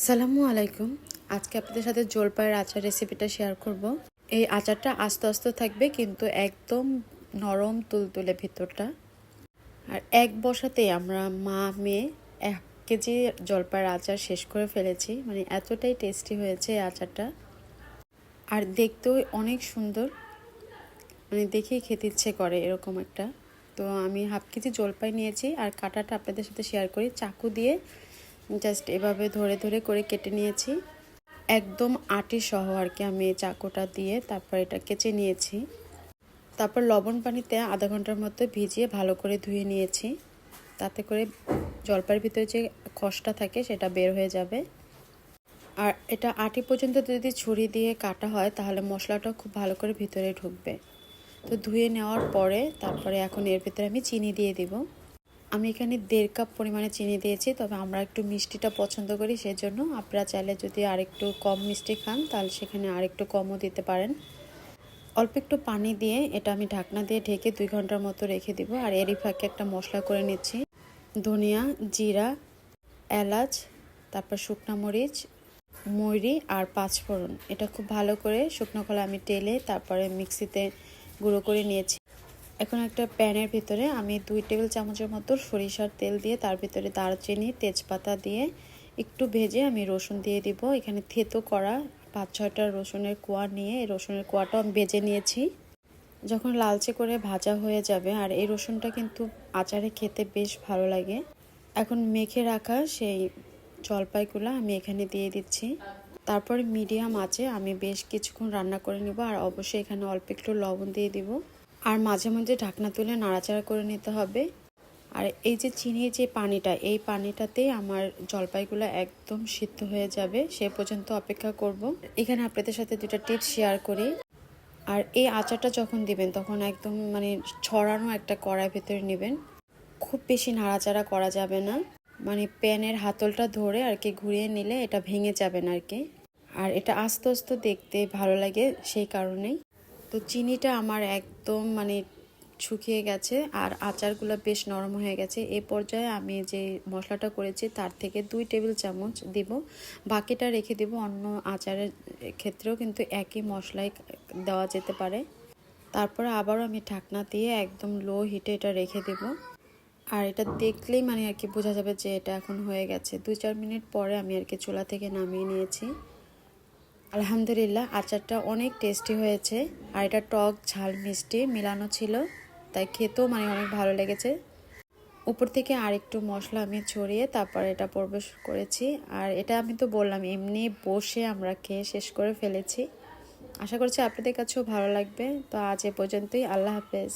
আসসালামু আলাইকুম। আজকে আপনাদের সাথে জলপাইয়ের আচার রেসিপিটা শেয়ার করব। এই আচারটা আস্তে আস্তে থাকবে কিন্তু একদম নরম তুলতুলে ভিতরটা। আর এক বসাতেই আমরা মা মেয়ে 1 কেজি জলপাইয়ের আচার শেষ করে ফেলেছি। মানে এতটাই টেস্টি হয়েছে এই আচারটা। আর দেখতেও অনেক সুন্দর, মানে দেখেই খেতে ইচ্ছে করে এরকম একটা। তো আমি 1/2 কেজি জলপাই নিয়েছি আর কাটাটা আপনাদের সাথে শেয়ার করি। চাকু দিয়ে জাস্ট এভাবে ধরে ধরে করে কেটে নিয়েছি, একদম আটি সহ আর কি। আমি চাকুটা দিয়ে তারপর এটা কেচে নিয়েছি। তারপর লবণ পানিতে আধা ঘন্টার মতো ভিজিয়ে ভালো করে ধুয়ে নিয়েছি, তাতে করে জলপাইয়ের ভিতরে যে খসটা থাকে সেটা বের হয়ে যাবে। আর এটা আটি পর্যন্ত যদি ছুরি দিয়ে কাটা হয় তাহলে মশলাটা খুব ভালো করে ভিতরে ঢুকবে। তো ধুয়ে নেওয়ার পরে তারপরে এখন এর ভিতরে আমি চিনি দিয়ে দিব। আমি এখানে 1.5 কাপ পরিমাণে চিনি দিয়েছি, তবে আমরা একটু মিষ্টিটা পছন্দ করি, সেজন্য আপনারা চাইলে যদি আরেকটু কম মিষ্টি খান তাহলে সেখানে আরেকটু কমও দিতে পারেন। অল্প একটু পানি দিয়ে এটা আমি ঢাকনা দিয়ে ঢেকে 2 ঘন্টার মতো রেখে দিব। আর এরই ফাঁকে একটা মশলা করে নিচ্ছি। ধনিয়া, জিরা, এলাচ, তারপর শুকনো মরিচ, মৌরি আর 5 ফোড়ন, এটা খুব ভালো করে শুকনো খোলা আমি টেলে তারপরে মিক্সিতে গুঁড়ো করে নিয়েছি। এখন একটা প্যানের ভিতরে আমি 2 টেবিল চামচের মতো সরিষার তেল দিয়ে তার ভিতরে দারচিনি, তেজপাতা দিয়ে একটু ভেজে আমি রসুন দিয়ে দিব। এখানে থেতো করা 5-6টা রসুনের কোয়া নিয়ে এই রসুনের কোয়াটাও আমি ভেজে নিয়েছি। যখন লালচে করে ভাজা হয়ে যাবে, আর এই রসুনটা কিন্তু আচারে খেতে বেশ ভালো লাগে। এখন মেখে রাখা সেই জলপাইগুলো আমি এখানে দিয়ে দিচ্ছি। তারপরে মিডিয়াম আঁচে আমি বেশ কিছুক্ষণ রান্না করে নিব। আর অবশ্যই এখানে অল্প একটু লবণ দিয়ে দিব। আর মাঝে মাঝে ঢাকনা তুলে নাড়াচাড়া করে নিতে হবে। আর এই যে চিনির যে পানিটা, এই পানিটাতেই আমার জলপাইগুলো একদম সিদ্ধ হয়ে যাবে, সে পর্যন্ত অপেক্ষা করব। এখানে আপনাদের সাথে 2টা টিপস শেয়ার করি। আর এই আচারটা যখন দিবেন তখন একদম মানে ছড়ানো একটা কড়াইয়ের ভেতরে নেবেন, খুব বেশি নাড়াচাড়া করা যাবে না। মানে প্যানের হাতলটা ধরে আর কি ঘুরিয়ে নিলে এটা ভেঙে যাবে না আর কি। আর এটা আস্তে আস্তে দেখতে ভালো লাগে সেই কারণেই। তো চিনিটা আমার একদম মানে শুকিয়ে গেছে আর আচারগুলো বেশ নরম হয়ে গেছে। এই পর্যায়ে আমি যে মশলাটা করেছি তার থেকে 2 টেবিল চামচ দিব, বাকিটা রেখে দিব। অন্য আচারের ক্ষেত্রেও কিন্তু একই মশলাই দেওয়া যেতে পারে। তারপরে আবারও আমি ঢাকনা দিয়ে একদম লো হিটে এটা রেখে দেব। আর এটা দেখলেই মানে আর কি বোঝা যাবে যে এটা এখন হয়ে গেছে। 2-4 মিনিট পরে আমি আর কি চুলা থেকে নামিয়ে নিয়েছি। আলহামদুলিল্লাহ, আচারটা অনেক টেস্টি হয়েছে। আর এটা টক ঝাল মিষ্টি মেলানো ছিল, তাই খেতেও মানে অনেক ভালো লেগেছে। উপর থেকে আরেকটু মশলা আমি ছড়িয়ে তারপর এটা পরিবেশ করেছি। আর এটা আমি তো বললাম এমনি বসে আমরা খেয়ে শেষ করে ফেলেছি। আশা করছি আপনাদের কাছেও ভালো লাগবে। তো আজ এ পর্যন্তই। আল্লাহ হাফেজ।